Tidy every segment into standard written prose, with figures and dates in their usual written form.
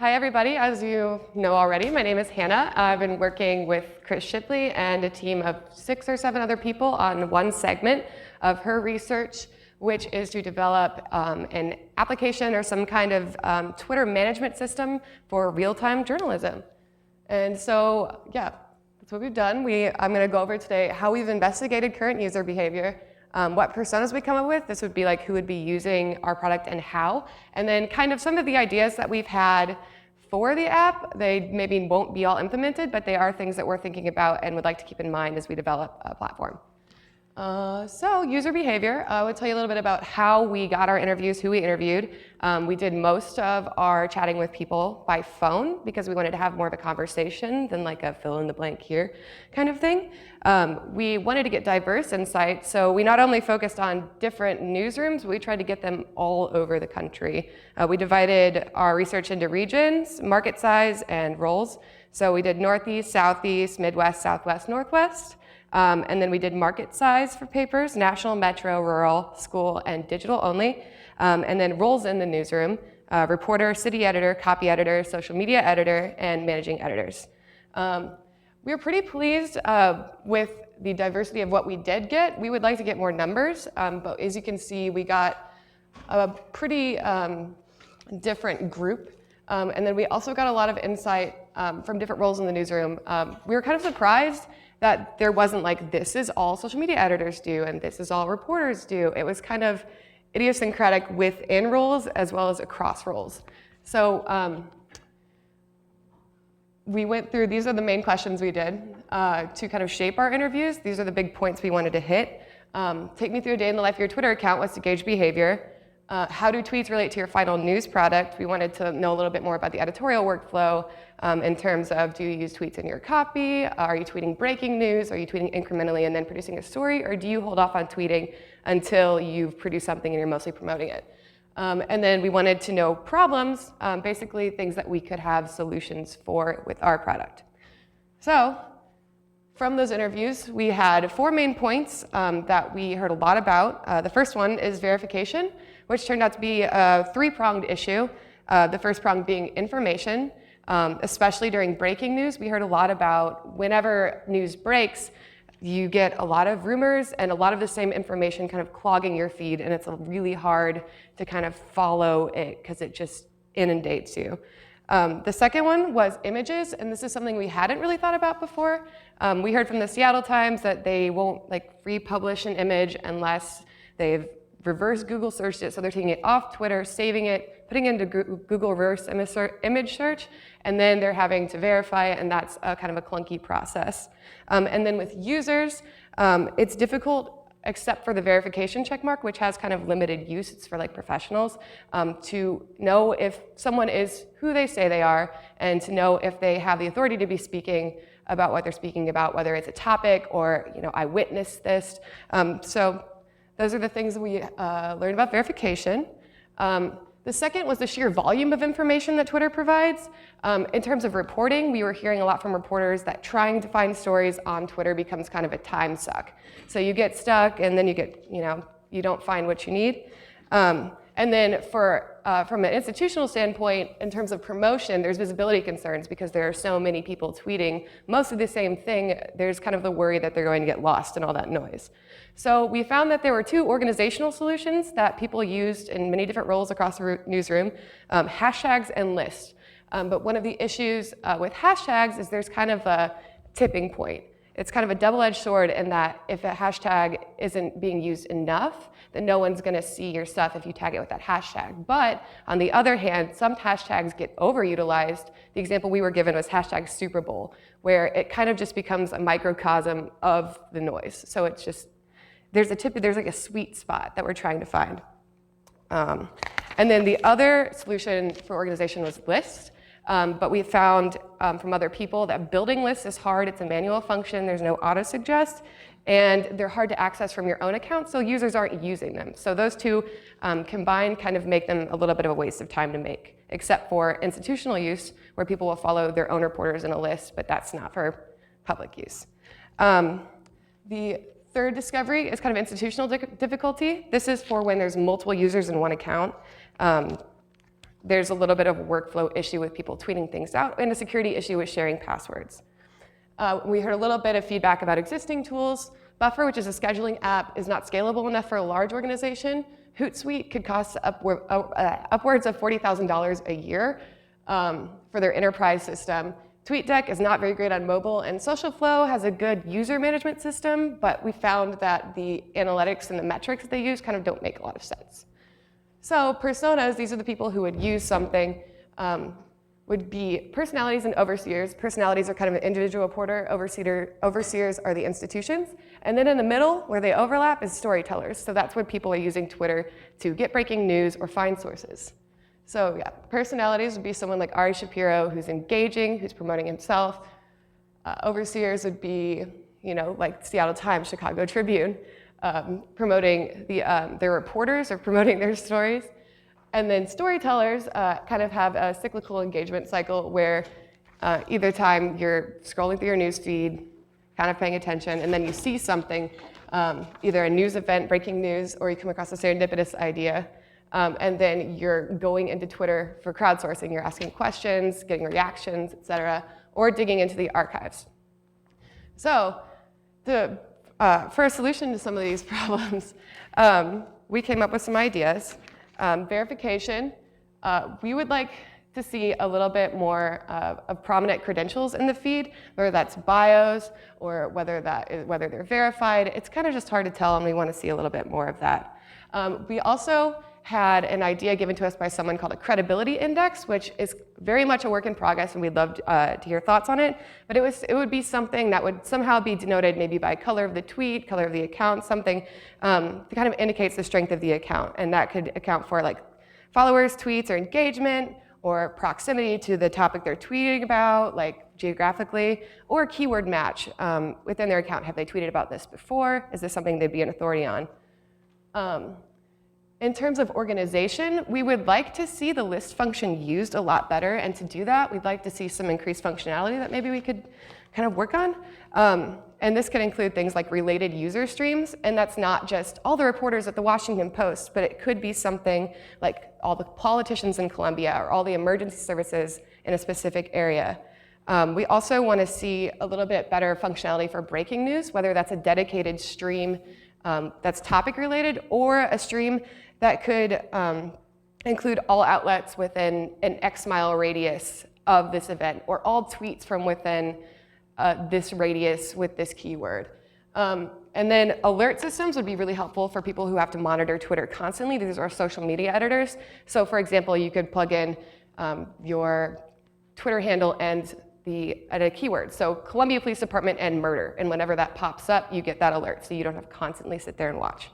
Hi everybody, as you know already, my name is Hannah. I've been working with Chris Shipley and a team of 6 or 7 other people on one segment of her research, which is to develop an application or some kind of Twitter management system for real-time journalism. And so, yeah, that's what we've done. I'm going to go over today how we've investigated current user behavior, what personas we come up with. This would be like who would be using our product and how. And then kind of some of the ideas that we've had for the app. They maybe won't be all implemented, but they are things that we're thinking about and would like to keep in mind as we develop a platform. So user behavior, I would tell you a little bit about how we got our interviews, who we interviewed. We did most of our chatting with people by phone because we wanted to have more of a conversation than like a fill in the blank here kind of thing. We wanted to get diverse insight, so we not only focused on different newsrooms, but we tried to get them all over the country. We divided our research into regions, market size, and roles. So we did Northeast, Southeast, Midwest, Southwest, Northwest. And then we did market size for papers, national, metro, rural, school, and digital only. And then roles in the newsroom, reporter, city editor, copy editor, social media editor, and managing editors. We were pretty pleased with the diversity of what we did get. We would like to get more numbers, but as you can see, we got a pretty different group. And then we also got a lot of insight from different roles in the newsroom. We were kind of surprised that there wasn't like, this is all social media editors do and this is all reporters do. It was kind of idiosyncratic within roles as well as across roles. So we went through, these are the main questions we did to kind of shape our interviews. These are the big points we wanted to hit. Take me through a day in the life of your Twitter account was to gauge behavior. How do tweets relate to your final news product? We wanted to know a little bit more about the editorial workflow in terms of, do you use tweets in your copy? Are you tweeting breaking news? Are you tweeting incrementally and then producing a story? Or do you hold off on tweeting until you've produced something and you're mostly promoting it? And then we wanted to know problems, basically things that we could have solutions for with our product. So from those interviews, we had 4 main points that we heard a lot about. The first one is verification, which turned out to be a 3-pronged issue. The first prong being information, especially during breaking news. We heard a lot about whenever news breaks, you get a lot of rumors and a lot of the same information kind of clogging your feed, and it's really hard to kind of follow it because it just inundates you. The second one was images, and this is something we hadn't really thought about before. We heard from the Seattle Times that they won't like republish an image unless they've reverse Google searched it, so they're taking it off Twitter, saving it, putting it into Google reverse image search, and then they're having to verify it, and that's kind of a clunky process. And then with users, it's difficult, except for the verification checkmark, which has kind of limited use. It's for like professionals, to know if someone is who they say they are, and to know if they have the authority to be speaking about what they're speaking about, whether it's a topic or, you know, I witnessed this. So those are the things that we learned about verification. The second was the sheer volume of information that Twitter provides. In terms of reporting, we were hearing a lot from reporters that trying to find stories on Twitter becomes kind of a time suck. So you get stuck and then you get, you don't find what you need. And then from an institutional standpoint, in terms of promotion, there's visibility concerns because there are so many people tweeting most of the same thing. There's kind of the worry that they're going to get lost in all that noise. So we found that there were 2 organizational solutions that people used in many different roles across the newsroom, hashtags and lists. But one of the issues with hashtags is there's kind of a tipping point. It's kind of a double-edged sword in that if a hashtag isn't being used enough, then no one's going to see your stuff if you tag it with that hashtag. But on the other hand, some hashtags get overutilized. The example we were given was hashtag Super Bowl, where it kind of just becomes a microcosm of the noise. So it's just, there's like a sweet spot that we're trying to find. And then the other solution for organization was lists. But we found from other people that building lists is hard. It's a manual function. There's no auto-suggest. And they're hard to access from your own account, so users aren't using them. So those 2 combined kind of make them a little bit of a waste of time to make, except for institutional use, where people will follow their own reporters in a list, but that's not for public use. The third discovery is kind of institutional difficulty. This is for when there's multiple users in one account. there's a little bit of a workflow issue with people tweeting things out and a security issue with sharing passwords. We heard a little bit of feedback about existing tools. Buffer, which is a scheduling app, is not scalable enough for a large organization. Hootsuite could cost upwards of $40,000 a year for their enterprise system. TweetDeck is not very great on mobile, and SocialFlow has a good user management system, but we found that the analytics and the metrics they use kind of don't make a lot of sense. So personas, these are the people who would use something, would be personalities and overseers. Personalities are kind of an individual reporter, overseers are the institutions. And then in the middle, where they overlap, is storytellers. So that's what people are using Twitter to get breaking news or find sources. So yeah, personalities would be someone like Ari Shapiro, who's engaging, who's promoting himself. Overseers would be, like Seattle Times, Chicago Tribune, promoting their reporters or promoting their stories. And then storytellers kind of have a cyclical engagement cycle where either time you're scrolling through your news feed, kind of paying attention, and then you see something, either a news event, breaking news, or you come across a serendipitous idea. And then you're going into Twitter for crowdsourcing. You're asking questions, getting reactions, et cetera, or digging into the archives. So for a solution to some of these problems, we came up with some ideas. Verification, we would like to see a little bit more of prominent credentials in the feed, whether that's bios or whether they're verified. It's kind of just hard to tell, and we want to see a little bit more of that. We also had an idea given to us by someone called a credibility index, which is very much a work in progress, and we'd love to hear thoughts on it. But it would be something that would somehow be denoted maybe by color of the tweet, color of the account, something that kind of indicates the strength of the account. And that could account for like followers, tweets, or engagement, or proximity to the topic they're tweeting about, like geographically, or keyword match within their account. Have they tweeted about this before? Is this something they'd be an authority on? In terms of organization, we would like to see the list function used a lot better, and to do that, we'd like to see some increased functionality that maybe we could kind of work on. And this could include things like related user streams, and that's not just all the reporters at the Washington Post, but it could be something like all the politicians in Colombia or all the emergency services in a specific area. We also want to see a little bit better functionality for breaking news, whether that's a dedicated stream that's topic related, or a stream that could include all outlets within an X mile radius of this event, or all tweets from within this radius with this keyword. And then alert systems would be really helpful for people who have to monitor Twitter constantly. These are social media editors. So for example, you could plug in your Twitter handle and a keyword. So Columbia Police Department and murder. And whenever that pops up, you get that alert. So you don't have to constantly sit there and watch.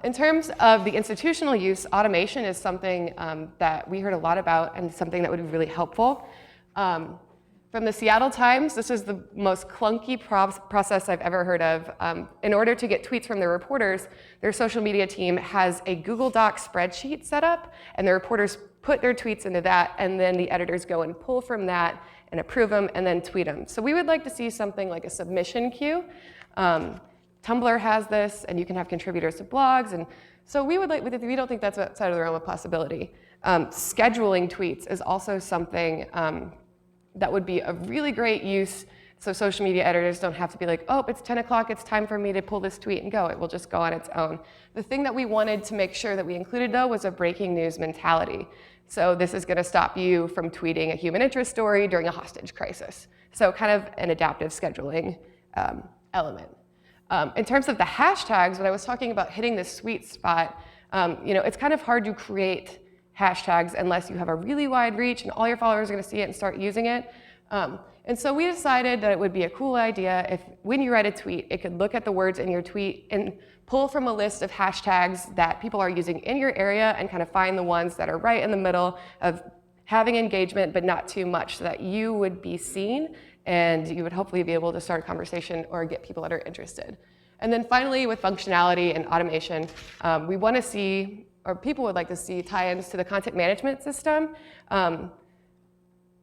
In terms of the institutional use, automation is something that we heard a lot about and something that would be really helpful. From the Seattle Times, this is the most clunky process I've ever heard of. In order to get tweets from their reporters, their social media team has a Google Doc spreadsheet set up, and the reporters put their tweets into that, and then the editors go and pull from that and approve them and then tweet them. So we would like to see something like a submission queue. Tumblr has this, and you can have contributors to blogs, and so we don't think that's outside of the realm of possibility. Scheduling tweets is also something that would be a really great use, so social media editors don't have to be like, oh, it's 10 o'clock, it's time for me to pull this tweet and go. It will just go on its own. The thing that we wanted to make sure that we included, though, was a breaking news mentality. So this is going to stop you from tweeting a human interest story during a hostage crisis. So kind of an adaptive scheduling element. In terms of the hashtags, when I was talking about hitting the sweet spot, it's kind of hard to create hashtags unless you have a really wide reach and all your followers are going to see it and start using it. And so we decided that it would be a cool idea if, when you write a tweet, it could look at the words in your tweet and pull from a list of hashtags that people are using in your area and kind of find the ones that are right in the middle of having engagement but not too much, so that you would be seen and you would hopefully be able to start a conversation or get people that are interested. And then finally, with functionality and automation, we want to see, or people would like to see, tie-ins to the content management system.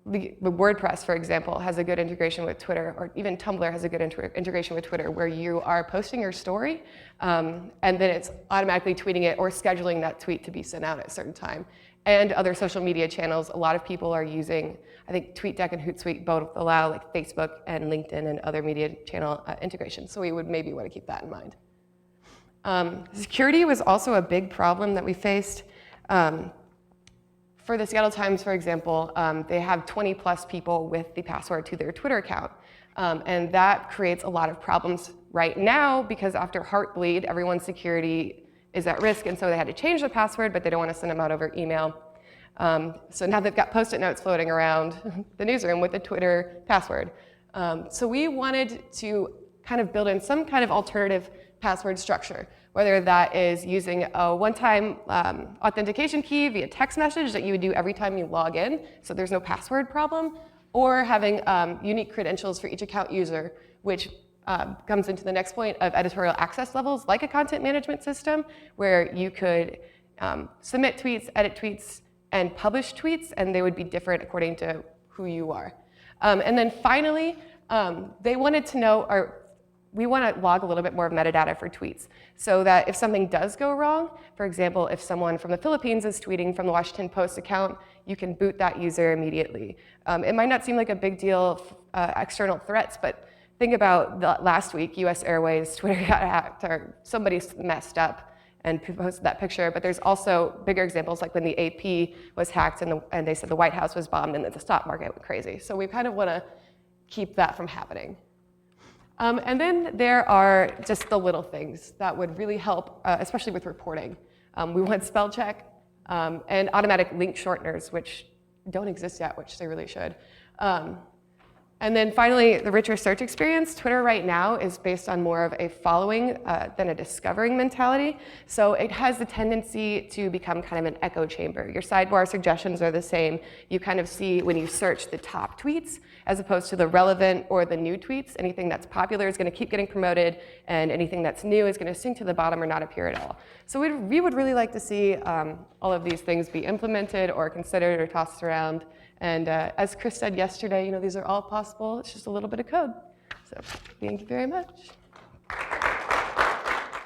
The WordPress, for example, has a good integration with Twitter, or even Tumblr has a good integration with Twitter, where you are posting your story, and then it's automatically tweeting it or scheduling that tweet to be sent out at a certain time. and other social media channels. A lot of people are using, I think TweetDeck and Hootsuite both allow like Facebook and LinkedIn and other media channel integrations. So we would maybe want to keep that in mind. Security was also a big problem that we faced. For the Seattle Times, for example, they have 20 plus people with the password to their Twitter account. And that creates a lot of problems right now because after Heartbleed, everyone's security is at risk, and so they had to change the password, but they don't want to send them out over email. So now they've got Post-it notes floating around the newsroom with the Twitter password. So we wanted to kind of build in some kind of alternative password structure, whether that is using a one-time authentication key via text message that you would do every time you log in, so there's no password problem, or having unique credentials for each account user, which comes into the next point of editorial access levels, like a content management system, where you could submit tweets, edit tweets, and publish tweets, and they would be different according to who you are. And then finally, they wanted to know, or we want to log a little bit more of metadata for tweets, so that if something does go wrong, for example, if someone from the Philippines is tweeting from the Washington Post account, you can boot that user immediately. It might not seem like a big deal, external threats, but think about last week, US Airways, Twitter got hacked, or somebody messed up and posted that picture. But there's also bigger examples, like when the AP was hacked and they said the White House was bombed and that the stock market went crazy. So we kind of want to keep that from happening. And then there are just the little things that would really help, especially with reporting. We want spell check and automatic link shorteners, which don't exist yet, which they really should. And then finally, the richer search experience. Twitter right now is based on more of a following than a discovering mentality. So it has the tendency to become kind of an echo chamber. Your sidebar suggestions are the same. You kind of see when you search the top tweets as opposed to the relevant or the new tweets. Anything that's popular is going to keep getting promoted, and anything that's new is going to sink to the bottom or not appear at all. So we would really like to see all of these things be implemented or considered or tossed around. And as Chris said yesterday, these are all possible. It's just a little bit of code. So thank you very much.